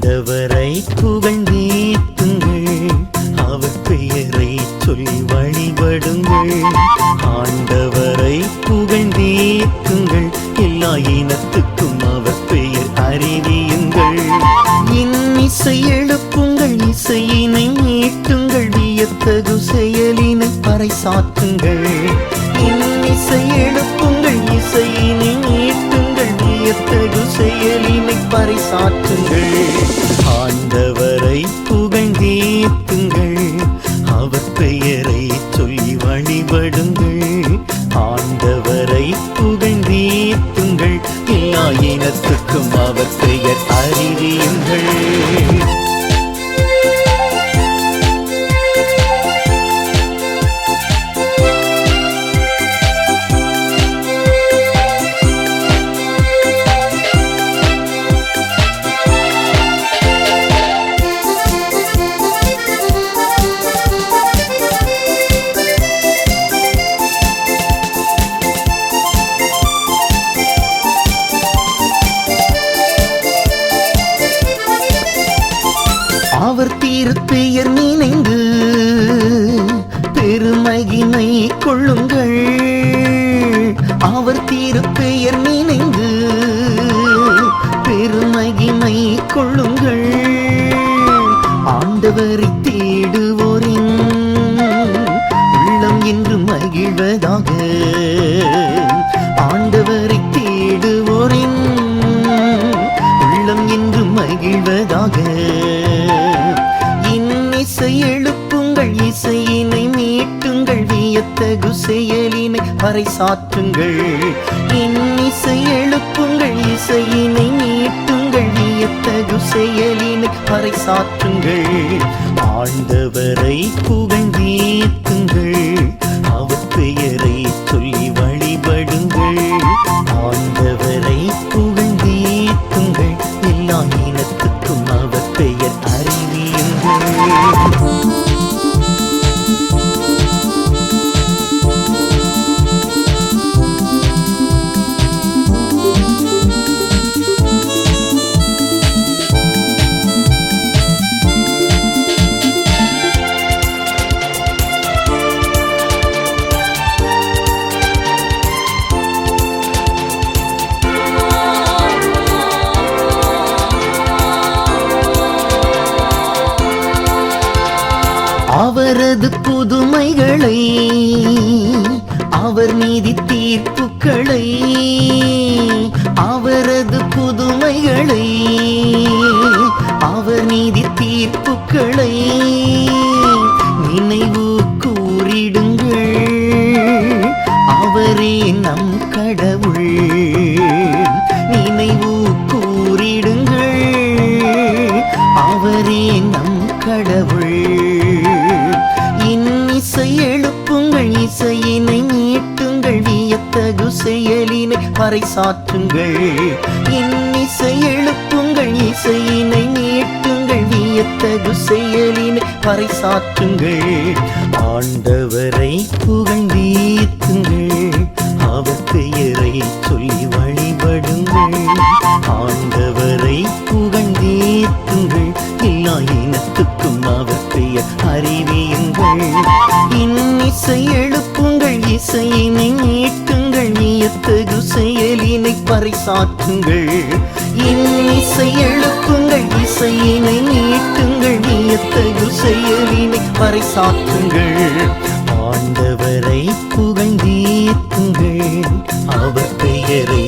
ஆண்டவரை புகழ்ந்தேத்துங்கள், அவர் பெயரை சொல்லி வழிபடுங்கள். ஆண்டவரை புகழ்ந்தேத்துங்கள், எல்லா இனத்துக்கும் அவர் பெயர் அறிவியுங்கள். இன்னிசை எழுப்புங்கள், இசையினை மீட்டுங்கள், வியத்தகு செயலினை பறைசாற்றுங்கள். இன்னிசை எழுப்புங்கள், இசையினை மீட்டுங்கள், வியத்தகு செயலினை பறைசாற்றுங்கள். ஆண்டவரை புகழ்ந்தேத்துங்கள், அவர் பெயரை சொல்லி வழிபடுங்கள். ஆண்டவரை புகழ்ந்தேத்துங்கள், எல்லா இனத்துக்கும் அவர் பெயர் அறிவியுங்கள். அவர் திருப்பெயர் நினைந்து பெருமகிமை கொள்ளுங்கள். அவர் திருப்பெயர் நினைந்து பெருமகிமை கொள்ளுங்கள். ஆண்டவரை தேடுவோரின் உள்ளம் என்று மகிழ்வதாக. ஆண்டவரை தேடுவோரின் உள்ளம் என்று மகிழ்வதாக. இன்னிசை எழுப்புங்கள், இசையினை மீட்டுங்கள், வியத்தகு செயலினை பறைசாற்றுங்கள். இன்னிசை எழுப்புங்கள், இசையினை மீட்டுங்கள், வியத்தகு செயலினை பறைசாற்றுங்கள். ஆண்டவரை புகழ்ந்தேத்துங்கள், அவர் பெயரை சொல்லி வழிபடுங்கள். ஆண்டவரை புகழ்ந்தேத்துங்கள், எல்லா இனத்துக்கும் அவர் பெயர் அறிவியுங்கள். அவரது புதுமைகளை, அவர் நீதி தீர்ப்புகளை, அவரது புதுமைகளை, அவர் நீதி தீர்ப்புகளை நினைவு கூறிடுங்கள். அவரே நம் கடவுள், நினைவு கூறிடுங்கள். அவரே நம் கடவுள். இன்னிசை எழுப்புங்கள், இசையினை மீட்டுங்கள், வியத்தகு செயலினை பறைசாற்றுங்கள். இன்னிசை எழுப்புங்கள், இசையினை மீட்டுங்கள், வியத்தகு செயலினை பறைசாற்றுங்கள். ஆண்டவரை புகழ்ந்தேத்துங்கள், அவர் பெயரை சொல்லி வழிபடுங்கள். ஆண்டவரை புகழ்ந்தேத்துங்கள், எல்லா இனத்துக்கும் அவர் பெயர் அறிவியுங்கள். இன்னிசை எழுப்புங்கள், இசையினை மீட்டுங்கள், வியத்தகு செயலினை பறைசாற்றுங்கள். இன்னிசை எழுப்புங்கள், இசையினை மீட்டுங்கள், வியத்தகு செயலினை பறைசாற்றுங்கள். ஆண்டவரை புகழ்ந்தேத்துங்கள், அவர் பெயரை